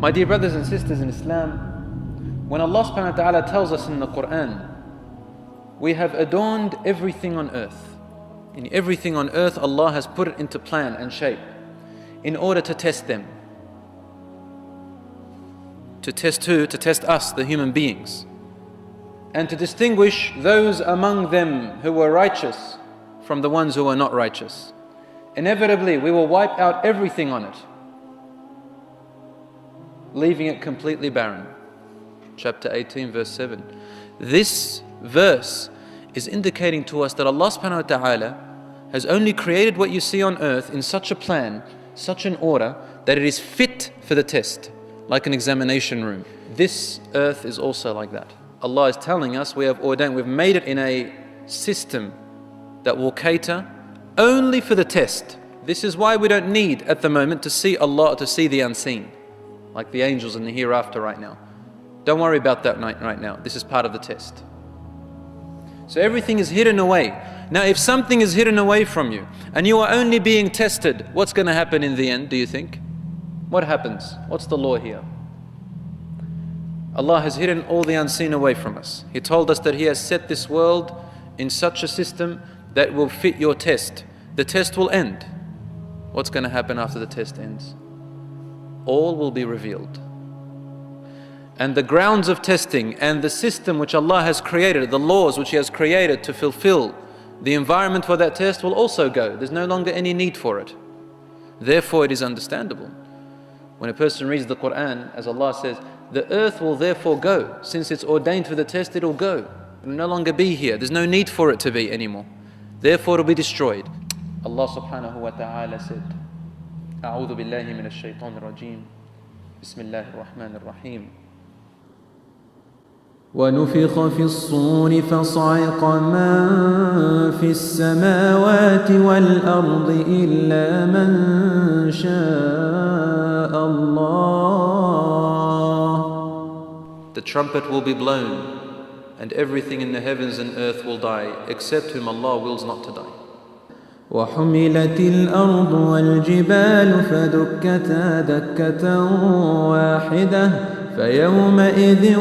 My dear brothers and sisters in Islam, when Allah subhanahu wa ta'ala tells us in the Quran, we have adorned everything on earth. In everything on earth, Allah has put it into plan and shape in order to test them. To test who? To test us, the human beings. And to distinguish those among them who were righteous from the ones who were not righteous. Inevitably, we will wipe out everything on it, leaving it completely barren. Chapter 18, verse 7. This verse is indicating to us that Allah subhanahu wa ta'ala has only created what you see on earth in such a plan, such an order, that it is fit for the test, like an examination room. This earth is also like that. Allah is telling us we have ordained, we've made it in a system that will cater only for the test. This is why we don't need at the moment to see Allah, to see the unseen, like the angels in the hereafter right now. Don't worry about that right now. This is part of the test. So everything is hidden away. Now if something is hidden away from you and you are only being tested, what's going to happen in the end, do you think? What happens? What's the law here? Allah has hidden all the unseen away from us. He told us that He has set this world in such a system that will fit your test. The test will end. What's going to happen after the test ends? All will be revealed. And the grounds of testing and the system which Allah has created, the laws which He has created to fulfill the environment for that test will also go. There's no longer any need for it. Therefore, it is understandable. When a person reads the Quran, as Allah says, the earth will therefore go. Since it's ordained for the test, it will go. It will no longer be here. There's no need for it to be anymore. Therefore, it will be destroyed. Allah subhanahu wa ta'ala said, أعوذ بالله من الشيطان الرجيم بسم الله الرحمن الرحيم ونفخ في الصور فصعق من في السماوات والأرض إلا من شاء الله. The trumpet will be blown, and everything in the heavens and earth will die, except whom Allah wills not to die. وحملت الأرض والجبال فدكتا دكة واحدة فيومئذ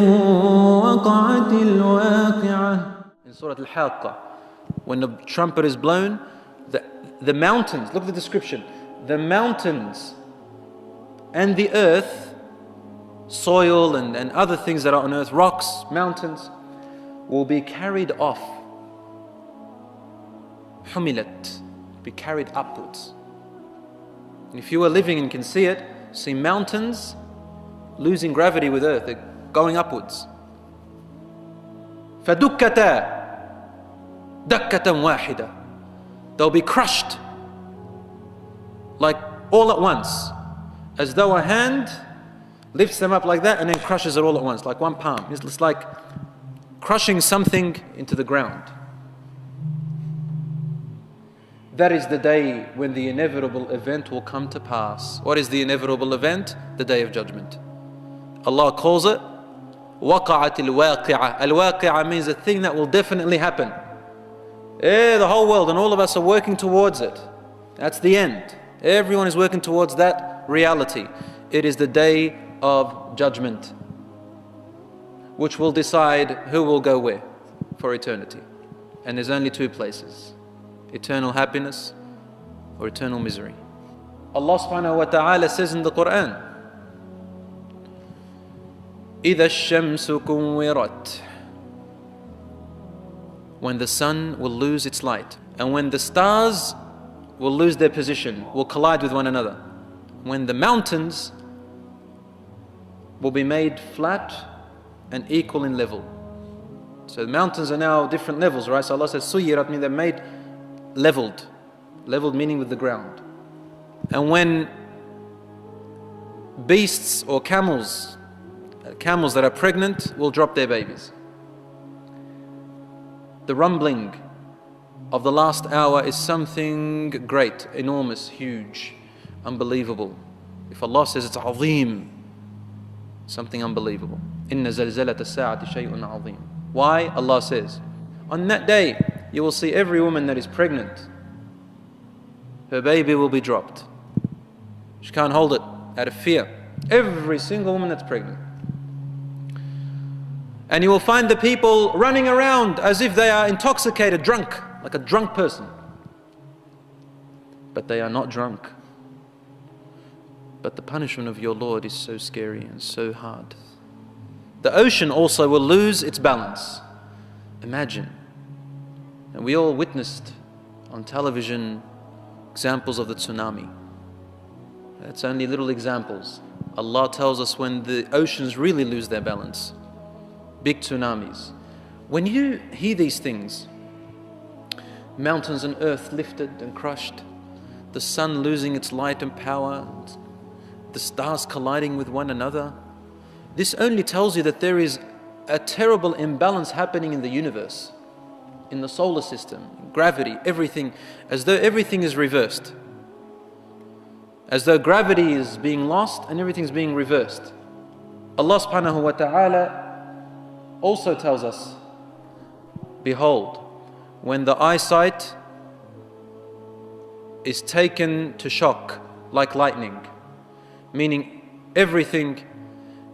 وقعت الواقعة. In Surah Al-Haqqa, when the trumpet is blown, the mountains, look at the description, the mountains and the earth, soil and other things that are on earth, rocks, mountains, will be carried off. Humilat, be carried upwards. And if you are living and can see it, see mountains losing gravity with earth, they're going upwards. فَدُكَّتَا دَكَّةً وَاحِدًا. They'll be crushed, like all at once, as though a hand lifts them up like that and then crushes it all at once, like one palm. It's like crushing something into the ground. That is the day when the inevitable event will come to pass. What is the inevitable event? The Day of Judgment. Allah calls it وَقَعَتِ الْوَاقِعَةِ. Al-Waqi'ah means a thing that will definitely happen. The whole world and all of us are working towards it. That's the end. Everyone is working towards that reality. It is the Day of Judgment, which will decide who will go where for eternity. And there's only two places: eternal happiness or eternal misery. Allah subhanahu wa ta'ala says in the Quran, إِذَا الشَّمْسُ كُوِّرَتْ. When the sun will lose its light, and when the stars will lose their position, will collide with one another, when the mountains will be made flat and equal in level. So the mountains are now different levels, right? So Allah says suyirat, means they're made leveled meaning with the ground. And when beasts or camels that are pregnant will drop their babies. The rumbling of the last hour is something great, enormous, huge, unbelievable. If Allah says it's azim, something unbelievable. Inna zalzalat as-sa'ati shay'un azim. Why? Allah says, on that day you will see every woman that is pregnant, her baby will be dropped. She can't hold it out of fear. Every single woman that's pregnant. And you will find the people running around as if they are intoxicated, drunk, like a drunk person. But they are not drunk. But the punishment of your Lord is so scary and so hard. The ocean also will lose its balance. Imagine. And we all witnessed on television examples of the tsunami. That's only little examples. Allah tells us when the oceans really lose their balance. Big tsunamis. When you hear these things, mountains and earth lifted and crushed, the sun losing its light and power, the stars colliding with one another, this only tells you that there is a terrible imbalance happening in the universe, in the solar system, gravity, everything, as though everything is reversed. As though gravity is being lost and everything's being reversed. Allah subhanahu wa ta'ala also tells us, behold, when the eyesight is taken to shock like lightning, meaning everything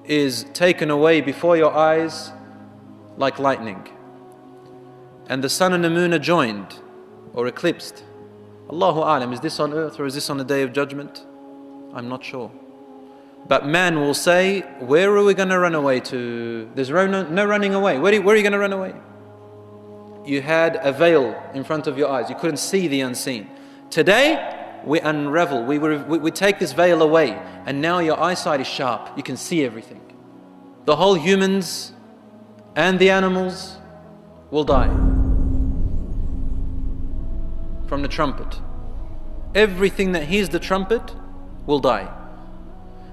is taken away before your eyes like lightning, and the sun and the moon are joined or eclipsed. Allahu A'lam, is this on earth or is this on the Day of Judgment? I'm not sure. But man will say, where are we going to run away to? There's no running away. Where are you going to run away? You had a veil in front of your eyes. You couldn't see the unseen. Today, we unravel. We take this veil away. And now your eyesight is sharp. You can see everything. The whole humans and the animals will die from the trumpet. Everything that hears the trumpet will die.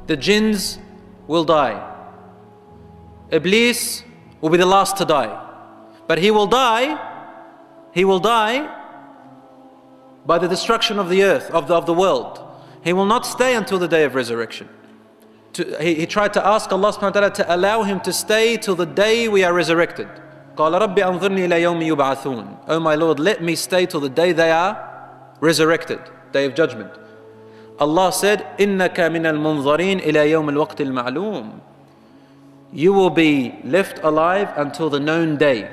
The jinns will die. Iblis will be the last to die. But he will die by the destruction of the earth, of the world. He will not stay until the day of resurrection. He tried to ask Allah subhanahu wa ta'ala to allow him to stay till the day we are resurrected. قَالَ رَبِّ أَنظِرْنِي إِلَى يَوْمِ يُبْعَثُونَ. Oh my Lord, let me stay till the day they are resurrected, day of judgment. Allah said, إِنَّكَ مِنَ الْمُنظَرِينَ إِلَى يَوْمِ الْوَقْتِ الْمَعْلُومِ. You will be left alive until the known day.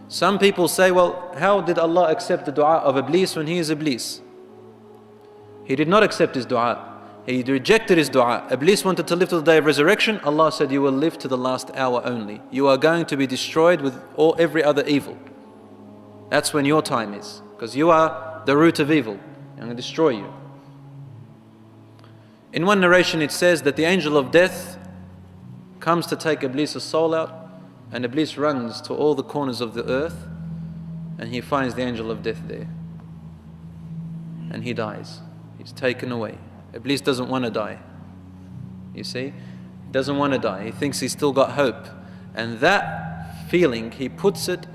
Some people say, well, how did Allah accept the dua of Iblis when he is Iblis? He did not accept his dua. He rejected his dua. Iblis wanted to live to the day of resurrection. Allah said, you will live to the last hour only. You are going to be destroyed with every other evil. That's when your time is. Because you are the root of evil. I'm going to destroy you. In one narration it says that the angel of death comes to take Iblis' soul out, and Iblis runs to all the corners of the earth and he finds the angel of death there. And he dies. He's taken away. Iblis doesn't want to die. You see? He doesn't want to die. He thinks he's still got hope. And that feeling, he puts it,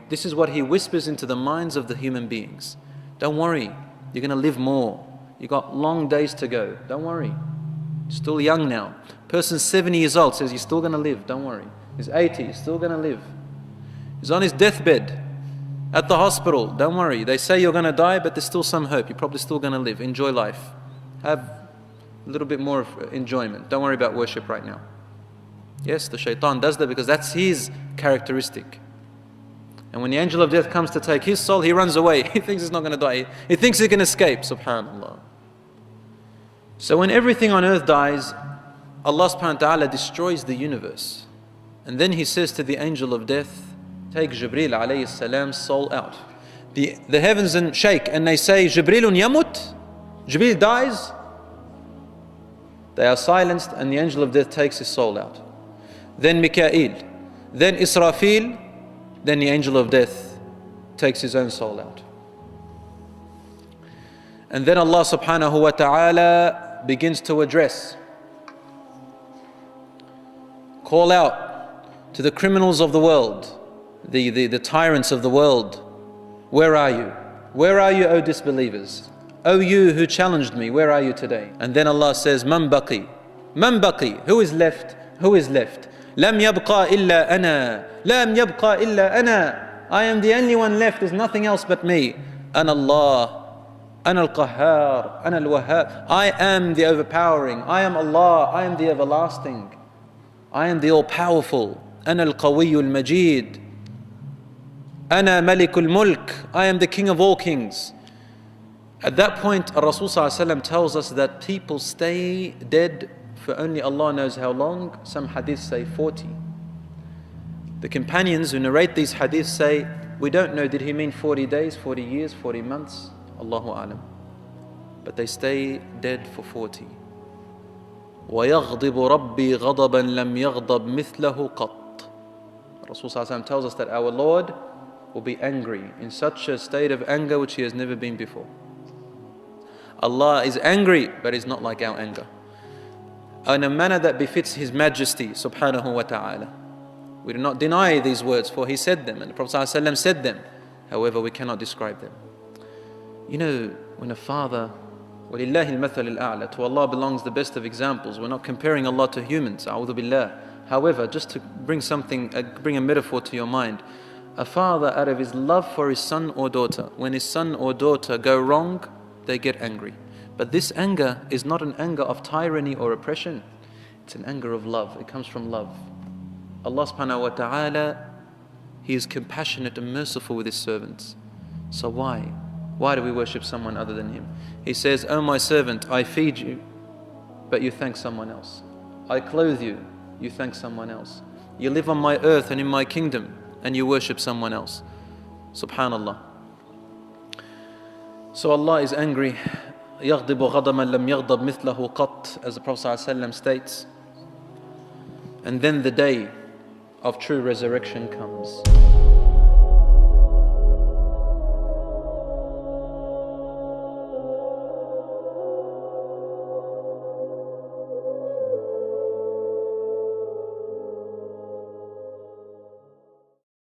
this is what he whispers into the minds of the human beings. Don't worry, you're going to live more. You've got long days to go. Don't worry. You're still young now. Person's 70 years old says you're still going to live. Don't worry. He's 80, he's still going to live. He's on his deathbed at the hospital. Don't worry. They say you're going to die, but there's still some hope. You're probably still going to live. Enjoy life. Have a little bit more of enjoyment. Don't worry about worship right now. Yes, the shaitan does that because that's his characteristic. And when the angel of death comes to take his soul, he runs away. He thinks he's not going to die. He thinks he can escape. Subhanallah. So when everything on earth dies, Allah subhanahu wa ta'ala destroys the universe. And then he says to the angel of death, take Jibreel alayhi salam's soul out. The heavens shake and they say, Jibreelun yamut? Jibreel dies? They are silenced and the angel of death takes his soul out. Then Mikael, then Israfil, then the angel of death takes his own soul out. And then Allah subhanahu wa ta'ala begins to address, call out to the criminals of the world, the tyrants of the world. Where are you? Where are you, O disbelievers? O you who challenged me, where are you today? And then Allah says, Man baqi? Man baqi? Who is left? Who is left? Lam yabqa illa ana. Lam yabqa illa ana. I am the only one left, there's nothing else but me. Ana Allah. Ana al-Qahhar, Ana al-Wahhab. I am the overpowering. I am Allah. I am the everlasting. I am the all-powerful. Ana al-Qawiyyu al-Majid. Ana Malikul Mulk. I am the king of all kings. At that point, Rasul ﷺ tells us that people stay dead for only Allah knows how long. Some hadiths say 40. The companions who narrate these hadiths say, we don't know, did he mean 40 days, 40 years, 40 months? Allahu A'lam. But they stay dead for 40. وَيَغْضِبُ رَبِّي غَضَبًا لَمْ يَغْضَبْ مِثْلَهُ قَطْ. Rasul ﷺ tells us that our Lord will be angry in such a state of anger which he has never been before. Allah is angry, but is not like our anger, in a manner that befits His Majesty subhanahu wa ta'ala. We do not deny these words, for He said them and the Prophet ﷺ said them. However, we cannot describe them. You know, when a father, وَلِلَّهِ الْمَثَلِ الْأَعْلَى, to Allah belongs the best of examples. We're not comparing Allah to humans, a'udhu billah. However, just to bring a metaphor to your mind, a father, out of his love for his son or daughter, when his son or daughter go wrong, they get angry. But this anger is not an anger of tyranny or oppression. It's an anger of love. It comes from love. Allah subhanahu wa ta'ala, He is compassionate and merciful with His servants. So why? Why do we worship someone other than Him? He says, "Oh my servant, I feed you, but you thank someone else. I clothe you, you thank someone else. You live on my earth and in my kingdom, and you worship someone else." Subhanallah. So Allah is angry. يَغْضِبُ غَضَمًا لَمْ يَغْضَبْ مِثْلَهُ قَطْ, as the Prophet ﷺ states. And then the day of true resurrection comes.